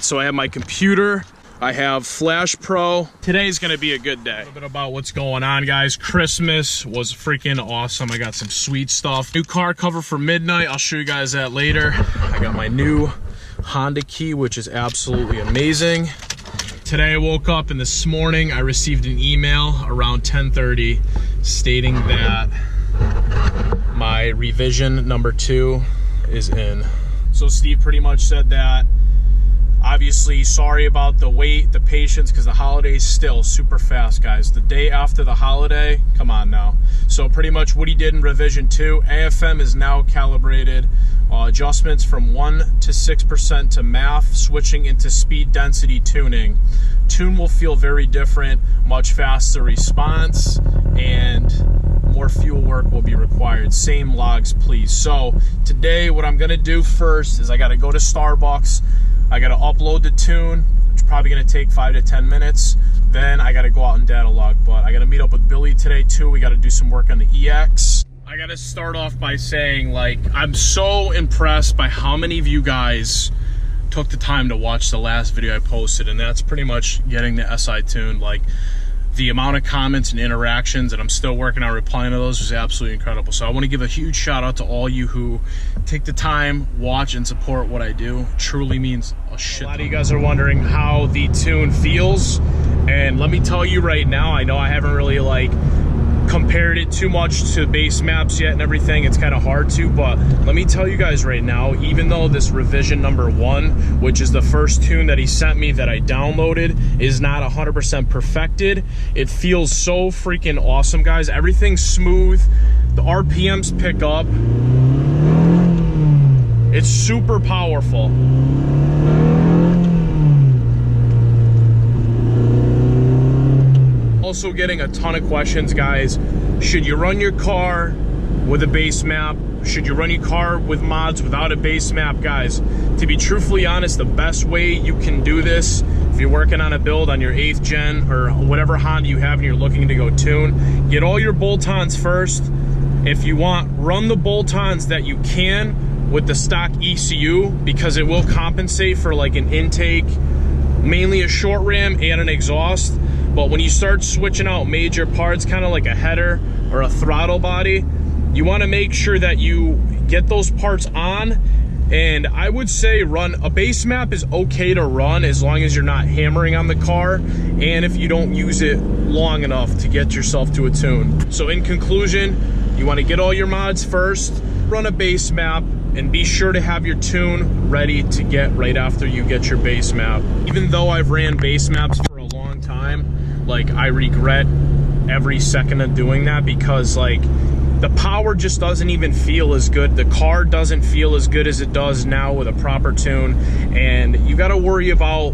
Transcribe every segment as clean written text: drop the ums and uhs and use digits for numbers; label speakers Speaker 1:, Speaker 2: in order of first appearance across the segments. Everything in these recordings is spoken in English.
Speaker 1: So I have my computer, I have Flash Pro. Today's gonna be a good day. A little bit about what's going on, guys. Christmas was freaking awesome. I got some sweet stuff. New car cover for midnight. I'll show you guys that later. I got my new Honda key, which is absolutely amazing. Today I woke up and this morning I received an email around 10:30 stating that my revision number 2 is in. So Steve pretty much said that, obviously, sorry about the wait, the patience, because the holiday's still super fast, guys. The day after the holiday, come on now. So pretty much what he did in revision 2, AFM is now calibrated. Adjustments from 1 to 6% to MAF, switching into speed density tuning. Tune will feel very different, much faster response, and more fuel work will be required. Same logs, please. So today what I'm gonna do first is I gotta go to Starbucks. I gotta upload the tune, which is probably gonna take 5 to 10 minutes. Then I gotta go out and data log, but I gotta meet up with Billy today too. We gotta do some work on the EX. I gotta start off by saying, like, I'm so impressed by how many of you guys took the time to watch the last video I posted, and that's pretty much getting the SI tuned. Like, the amount of comments and interactions, and I'm still working on replying to those, was absolutely incredible. So I want to give a huge shout out to all you who take the time, watch, and support what I do. It truly means a shit. A lot of you guys are wondering how the tune feels, and let me tell you right now, I know I haven't really like compared it too much to base maps yet and everything. It's kind of hard to, but let me tell you guys right now, even though this revision number 1, which is the first tune that he sent me that I downloaded, is not 100% perfected, it feels so freaking awesome, guys. Everything's smooth, the RPMs pick up, it's super powerful. Also getting a ton of questions, guys. Should you run your car with a base map? Should you run your car with mods without a base map? Guys, to be truthfully honest, the best way you can do this, if you're working on a build on your 8th gen or whatever Honda you have and you're looking to go tune, get all your bolt-ons first. If you want, run the bolt-ons that you can with the stock ECU, because it will compensate for like an intake, mainly a short ram and an exhaust. But when you start switching out major parts, kind of like a header or a throttle body, you want to make sure that you get those parts on. And I would say run a base map is okay to run as long as you're not hammering on the car and if you don't use it long enough to get yourself to a tune. So in conclusion, you want to get all your mods first, run a base map, and be sure to have your tune ready to get right after you get your base map. Even though I've ran base maps for a long time, like, I regret every second of doing that, because like the power just doesn't even feel as good. The car doesn't feel as good as it does now with a proper tune, and you got to worry about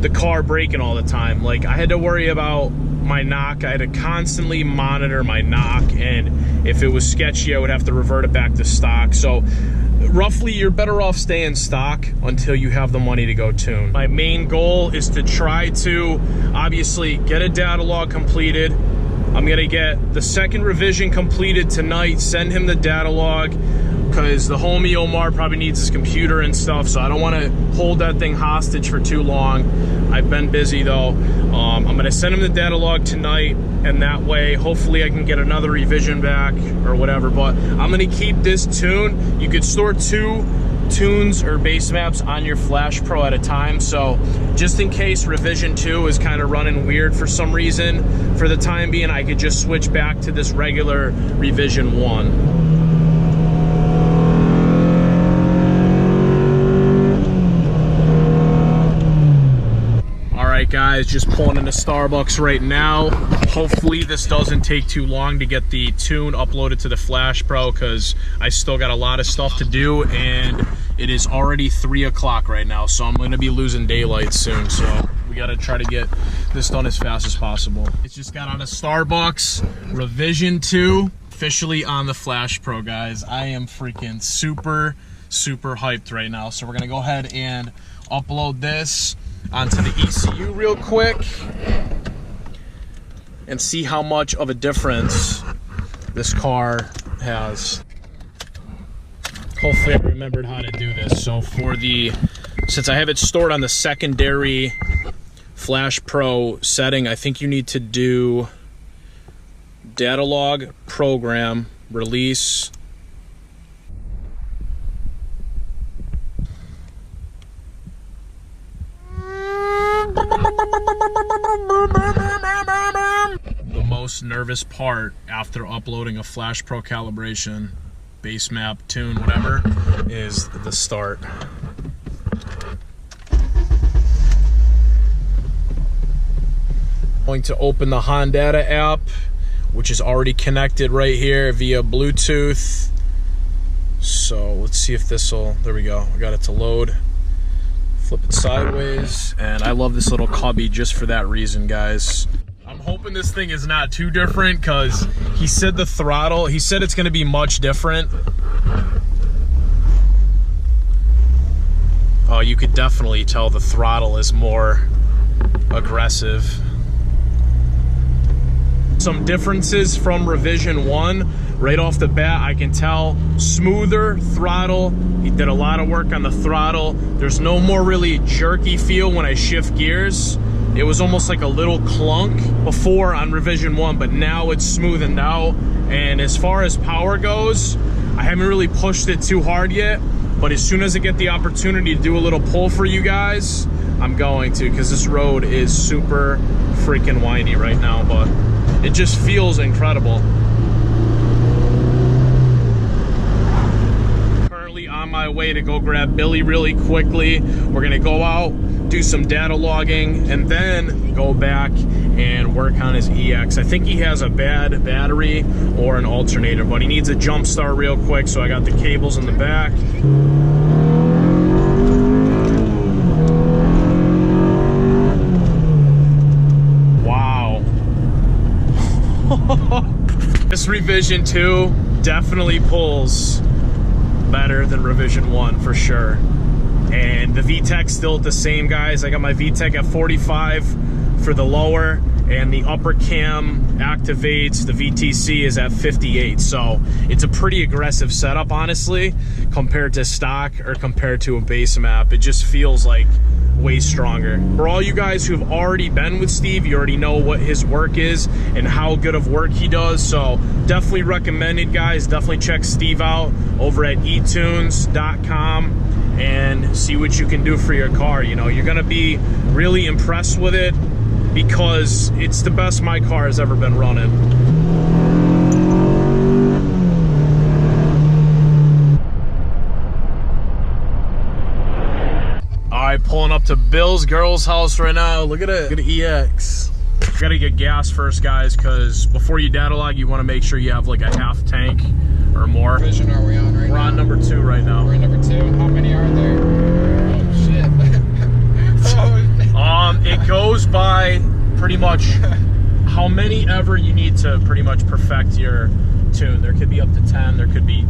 Speaker 1: the car braking all the time. Like, I had to worry about my knock. I had to constantly monitor my knock, and if it was sketchy, I would have to revert it back to stock. So roughly, you're better off staying stock until you have the money to go tune. My main goal is to try to obviously get a data log completed. I'm gonna get the second revision completed tonight, send him the data log, because the homie Omar probably needs his computer and stuff, so I don't want to hold that thing hostage for too long. I've been busy though. I'm gonna send him the data log tonight, and that way hopefully I can get another revision back or whatever. But I'm gonna keep this tune. You could store 2 tunes or base maps on your Flash Pro at a time, so just in case revision 2 is kind of running weird for some reason, for the time being I could just switch back to this regular revision 1. Alright guys, just pulling into Starbucks right now. Hopefully this doesn't take too long to get the tune uploaded to the Flash Pro, because I still got a lot of stuff to do, and it is already 3 o'clock right now, so I'm going to be losing daylight soon, so we got to try to get this done as fast as possible. It's just got out of Starbucks, revision 2, officially on the Flash Pro, guys. I am freaking super hyped right now, so we're going to go ahead and upload this onto the ECU real quick and see how much of a difference this car has. Hopefully I remembered how to do this. So for the Since I have it stored on the secondary Flash Pro setting, I think you need to do data log, program, release. The most nervous part after uploading a Flash Pro calibration, base map, tune, whatever, is the start. Going to open the Hondata app, which is already connected right here via Bluetooth. So let's see if this will, there we go, I got it to load. Flip it sideways, and I love this little cubby just for that reason, guys. I'm hoping this thing is not too different, because he said the throttle, he said it's going to be much different. Oh, you could definitely tell the throttle is more aggressive. Some differences from revision 1 right off the bat. I can tell smoother throttle. He did a lot of work on the throttle. There's no more really jerky feel when I shift gears. It was almost like a little clunk before on revision 1, but now it's smoothened out. And as far as power goes, I haven't really pushed it too hard yet, but as soon as I get the opportunity to do a little pull for you guys, I'm going to, because this road is super freaking windy right now, but it just feels incredible. Currently on my way to go grab Billy really quickly. We're gonna go out, do some data logging, and then go back and work on his EX. I think he has a bad battery or an alternator, but he needs a jump start real quick, so I got the cables in the back. This revision 2 definitely pulls better than revision 1 for sure. And the VTEC's still the same, guys. I got my VTEC at 45 for the lower, and the upper cam activates, the VTC is at 58. So it's a pretty aggressive setup, honestly, compared to stock or compared to a base map. It just feels like way stronger. For all you guys who've already been with Steve, you already know what his work is and how good of work he does. So definitely recommended, guys. Definitely check Steve out over at etunes.com and see what you can do for your car. You know, you're gonna be really impressed with it because it's the best my car has ever been running. Pulling up to Bill's girl's house right now. Look at it. Look at the EX. You gotta get gas first, guys, because before you data log, you want to make sure you have like a half tank or more.
Speaker 2: What version are we on right now?
Speaker 1: We're on number 2 right now.
Speaker 2: We're in number 2. How many are there? Oh shit.
Speaker 1: It goes by pretty much how many ever you need to pretty much perfect your tune. There could be up to 10, there could be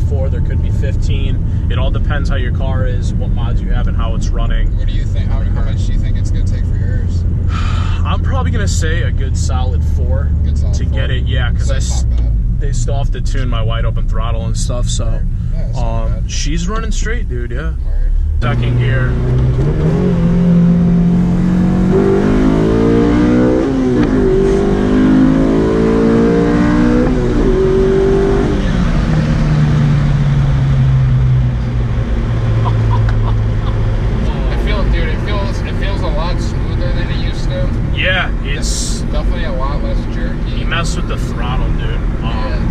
Speaker 1: 4, there could be 15. It all depends how your car is, what mods you have, and how it's running.
Speaker 2: What do you think? How much do you think it's gonna take for yours?
Speaker 1: I'm probably gonna say a good solid 4 to get it. Yeah, because they still have to tune my wide open throttle and stuff. So yeah, she's running straight, dude. Yeah. Second gear. With the throttle, dude.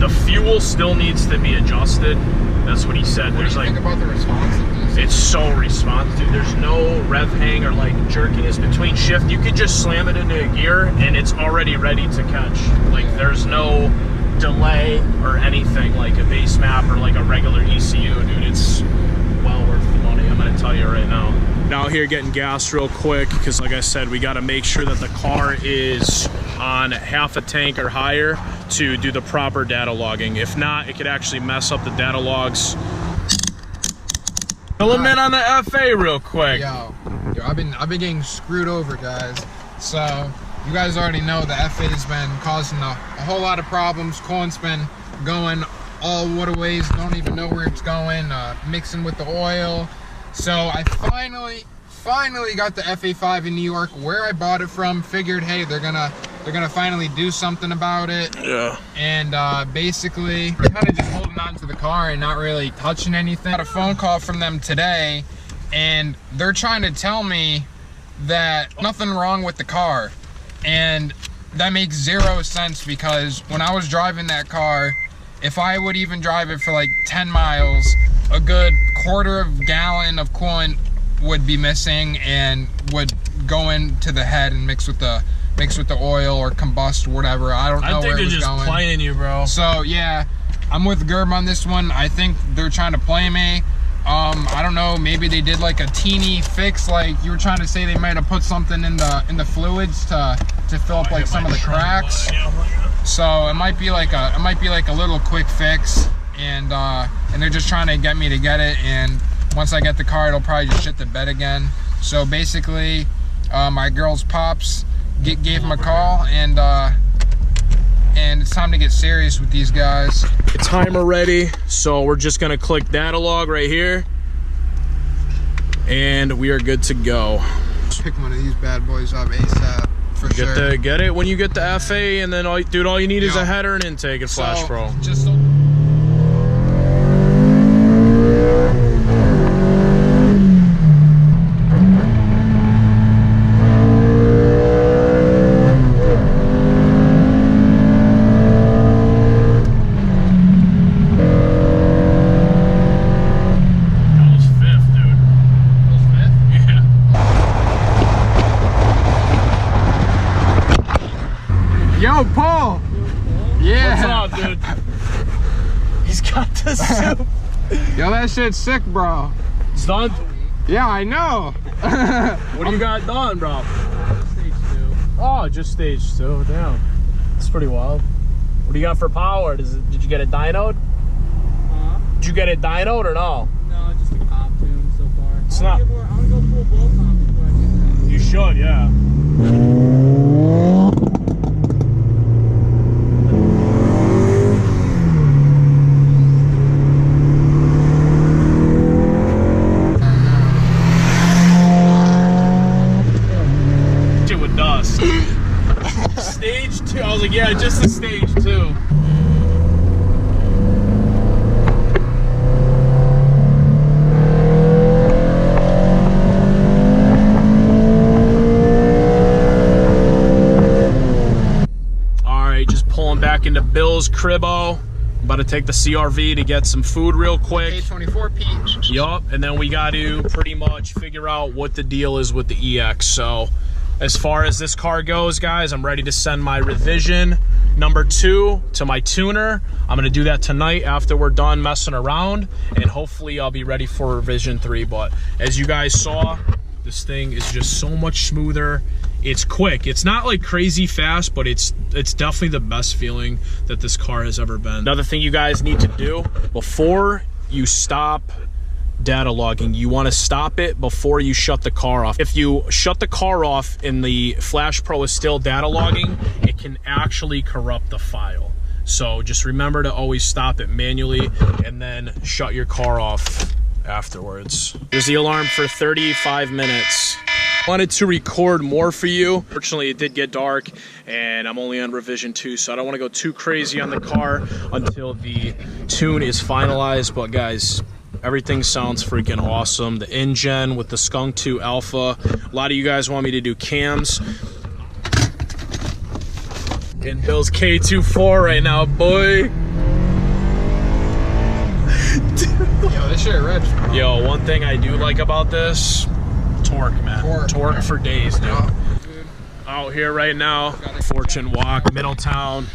Speaker 1: The fuel still needs to be adjusted. That's what he said.
Speaker 2: What do you think about the responsiveness?
Speaker 1: It's so responsive, dude. There's no rev hang or like jerkiness between shift. You could just slam it into a gear and it's already ready to catch. Like there's no delay or anything like a base map or like a regular ECU, dude. It's well worth the money, I'm gonna tell you right now. Now here getting gas real quick because like I said, we got to make sure that the car is on half a tank or higher to do the proper data logging. If not, it could actually mess up the data logs. Fill them in on the FA real quick.
Speaker 2: Yo, I've been getting screwed over, guys. So you guys already know the FA's been causing a whole lot of problems. Colin's been going all waterways, don't even know where it's going, mixing with the oil. So I finally got the FA5 in New York, where I bought it from. Figured, hey, they're gonna finally do something about it.
Speaker 1: Yeah.
Speaker 2: And basically, kind of just holding on to the car and not really touching anything. I got a phone call from them today, and they're trying to tell me that nothing wrong with the car. And that makes zero sense, because when I was driving that car, if I would even drive it for like 10 miles, a good quarter of a gallon of coolant would be missing and would go into the head and mix with the oil or combust or whatever. I don't know where it was going. I think they're just
Speaker 1: playing you, bro.
Speaker 2: So yeah, I'm with Gerb on this one. I think they're trying to play me. I don't know, maybe they did like a teeny fix, like you were trying to say they might have put something in the fluids to fill up like some of the cracks. So it might be like a little quick fix, and they're just trying to get me to get it, and once I get the car, it'll probably just shit the bed again. So basically, my girl's pops gave him a call, and it's time to get serious with these guys.
Speaker 1: The timer ready, so we're just gonna click data log right here, and we are good to go.
Speaker 2: Pick one of these bad boys up ASAP for sure.
Speaker 1: Get it when you get the FA, and then all you need is a header and intake and Flash Pro.
Speaker 2: Just Yo, Paul! Yeah!
Speaker 1: What's up, dude? He's got the soup.
Speaker 2: Yo, that shit's sick, bro.
Speaker 1: It's done?
Speaker 2: Yeah, I know.
Speaker 1: What do you got done, bro?
Speaker 3: Stage 2.
Speaker 1: Oh, just stage 2. Damn. It's pretty wild. What do you got for power? Did you get it dynoed?
Speaker 3: Huh?
Speaker 1: Did you get it dynoed or no?
Speaker 3: No, just a comp tune so far.
Speaker 1: It's
Speaker 3: I
Speaker 1: not.
Speaker 3: want to go full bolt comp before I do that.
Speaker 1: You should, yeah. Stage 2. I was like, yeah, just the stage 2. Alright, just pulling back into Bill's cribbo. About to take the CRV to get some food real quick.
Speaker 2: A24P.
Speaker 1: Yup, and then we got to pretty much figure out what the deal is with the EX. So as far as this car goes, guys, I'm ready to send my revision number 2 to my tuner. I'm gonna do that tonight after we're done messing around, and hopefully I'll be ready for revision 3. But as you guys saw, this thing is just so much smoother. It's quick. It's not like crazy fast, but it's definitely the best feeling that this car has ever been. Another thing you guys need to do before you stop data logging, you want to stop it before you shut the car off. If you shut the car off and the Flash Pro is still data logging, it can actually corrupt the file. So just remember to always stop it manually and then shut your car off afterwards. Here's the alarm for 35 minutes. Wanted to record more for you. Fortunately, it did get dark and I'm only on revision 2, so I don't want to go too crazy on the car until the tune is finalized. But guys, everything sounds freaking awesome. The InGen with the Skunk 2 Alpha. A lot of you guys want me to do cams. Getting Bill's K24 right now, boy.
Speaker 2: Yo, this shit rips, bro.
Speaker 1: Yo, one thing I do like about this, torque, man. Torque for days, dude. Out here right now, Fortune Walk, Middletown.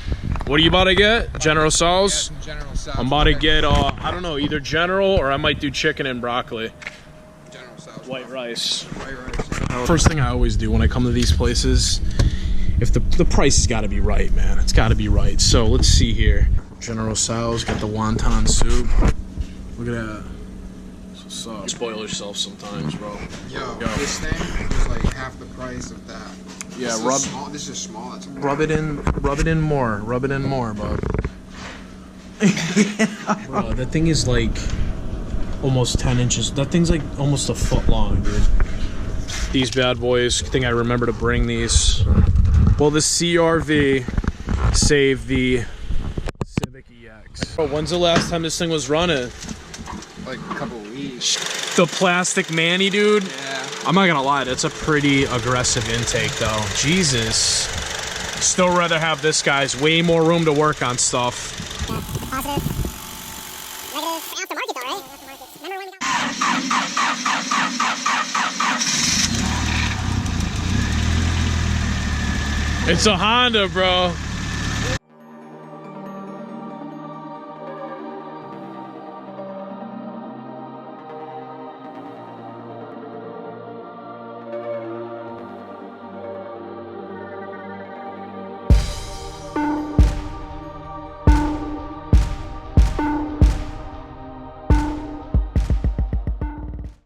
Speaker 1: What are you about to get? General Tso's?
Speaker 2: Yeah, General Tso's.
Speaker 1: I'm about to get, I don't know, either General or I might do chicken and broccoli.
Speaker 2: General Tso's.
Speaker 1: White rice.
Speaker 2: White rice.
Speaker 1: First thing I always do when I come to these places, if the price has got to be right, man. It's got to be right. So let's see here. General Tso's, got the wonton soup. Look at that. What's up? Spoil yourself sometimes, bro.
Speaker 2: Yo, this thing is like half the price of that.
Speaker 1: Yeah,
Speaker 2: This is small. It's
Speaker 1: rub it in more. Rub it in more, bud. Bro, that thing is like almost 10 inches. That thing's like almost a foot long, dude. These bad boys, I think I remember to bring these. Well, the CRV saved the Civic EX. Bro, when's the last time this thing was running?
Speaker 2: Like a couple of weeks.
Speaker 1: The plastic Manny, dude.
Speaker 2: Yeah.
Speaker 1: I'm not gonna lie, that's a pretty aggressive intake though. Jesus. Still rather have this guy's way more room to work on stuff.
Speaker 4: Positive. Negative. Aftermarket though, right? Aftermarket. Remember when we got...
Speaker 1: It's a Honda, bro.